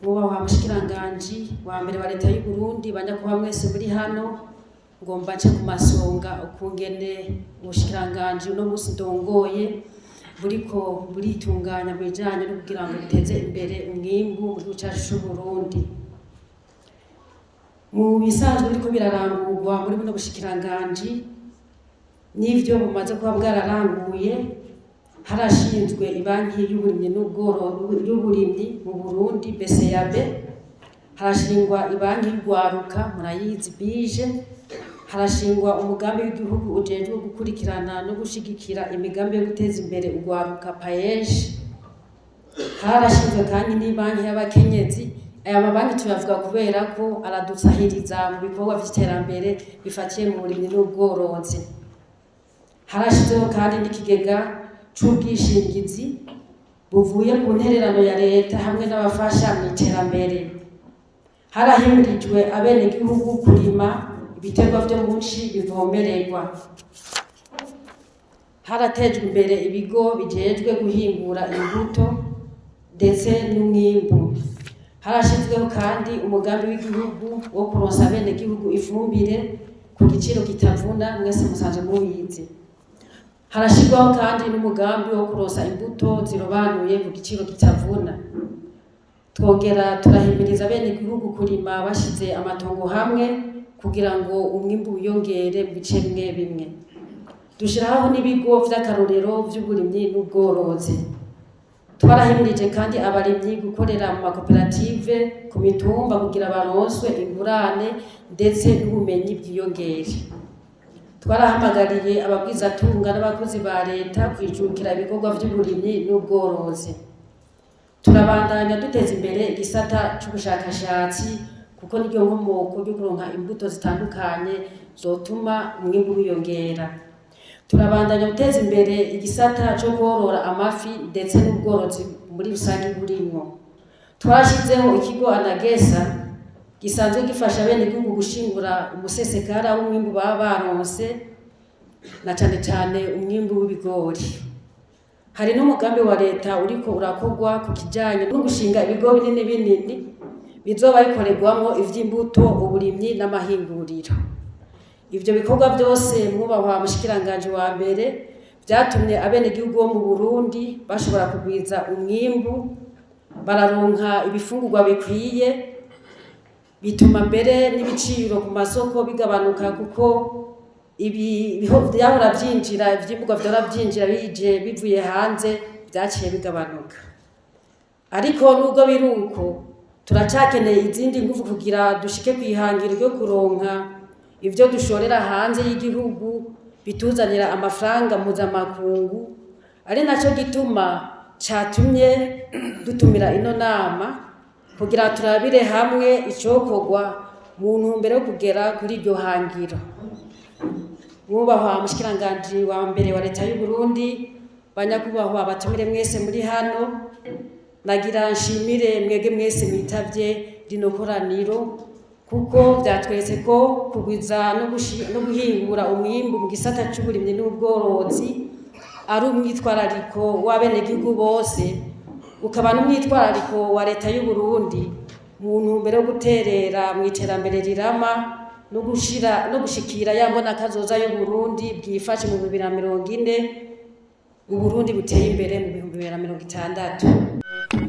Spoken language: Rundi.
Wa mushikiranganji wa mbere wa leta y'u Burundi banyakuba mwese muri hano ngomba nce ku masonga ukungene umushikiranganji uno musi ndongoye buriko buritunganya bijanye no kugira ngo biteze imbere umwimbu mu gihugu cacu c'u Burundi. Mu bisanzwe biriko birarangurwa muri buno bushikiranganji n'ivyo bumaze kuba bwararanguye, harashinzwe ibanki y'uburimyi y'uburimyi mu Burundi BCAB, harashingwa ibanki y'urwaruka murayizi bije, harashingwa umugambi w'igihugu ujejwe gukurikirana no gushigikira imigambi yo guteza imbere urwaruka PAEJ, harashinzwe kandi n'ibanki y'abakenyezi. Aya mabanki tuyavuga kubera ko aradusahiriza mu bikorwa vy'iterambere bifatiye mu burimyi n'ubworozi. Harashizweho kandi n'ikigega c'ubwishingizi buvuye ku ntererano ya leta hamwe n'abafasha mu iterambere. Harahimirijwe abenegihugu kurima ibiterwa vyo munsi bivomererwa. Haratejwe imbere ibigo bijejwe guhingura imbuto ndetse n'umwimbu. Harashizweho kandi umugambi w'igihugu wo kuronsa abenegihugu ifumbire ku giciro kitavuna, mwese musanzwe mubizi. Harashirwaho kandi n'umugambi wo kuronsa imbuto zirobanuye ku giciro kitavuna. Twongera turahimiriza abenegihugu kurima bashize amatongo hamwe kugira ngo umwimbu wiyongere mu bice bimwe bimwe. Dushiraho n'ibigo vy'akarorero vy'uburimyi n'ubworozi. Twarahimirije kandi abarimyi gukorera mu makoperative ku mitumba kugira baronswe ingurane ndetse n'ubumenyi bwiyongere. Twarahamagariye ababwizatunga n'abakozi ba leta kwijukira ibikorwa vy'uburimyi n'ubworozi. Turabandanya duteza imbere igisata c'ubushakashatsi kuko niryo nkomoko ryo kuronka imbuto zitandukanye zotuma umwimbu wiyongera. Turabandanya guteza imbere igisata co korora amafi ndetse n'ubworozi muri rusange burimwo. Twashizeho ikigo Anagesa gisanzwe gifasha abenegihugu gushingura umusesekara w'umwimbu baba baronse na cane cane umwimbu w'ibigori. Hari n'umugambi wa leta uriko urakorwa ku kijanye no gushinga ibigo binini binini bizoba bikorerwamwo ivy'imbuto, uburimyi n'amahinguriro. Ivyo bikorwa vyose mwubahwa mushikiranganje wa mbere vyatumye abenegihugu bo mu Burundi bashobora kugwiza umwimbu, bararonka ibifungurwa bikwiye, bituma mbere n'ibiciro ku masoko bigabanuka kuko vyahora vyinjira, ivyimburwa vyahora vyinjira bije bivuye hanze vyaciye bigabanuka. Ariko nubwo biruko turacakeneye izindi nguvu kugira dushike kwihangiro ryo kuronka ivyo dushorera hanze y'igihugu bituzanira amafaranga mpuzamakungu, ari naco gituma catumye dutumira ino nama kugira turabire hamwe icokorwa mu ntumbero yo kugera kuri iryo hangiro. Mwubahwa mushikiranganje wa mbere wa leta y'u Burundi, banyakubahwa batumire mwese muri hano, nagira nshimire mwege mwese mwitavye rino koraniro kuko vyatwese ko kugwiza no guhingura umwimbu mu gisata c'uburimyi n'ubworozi ari umwitwarariko w'abenegihugu bose, ukaba n'umwitwarariko wa leta y'u Burundi mu ntumbero yo guterera mu iterambere rirama no gushikira ya mbona kazoza y'u Burundi bwifashe mu 2040, u Burundi buteye imbere mu 2060.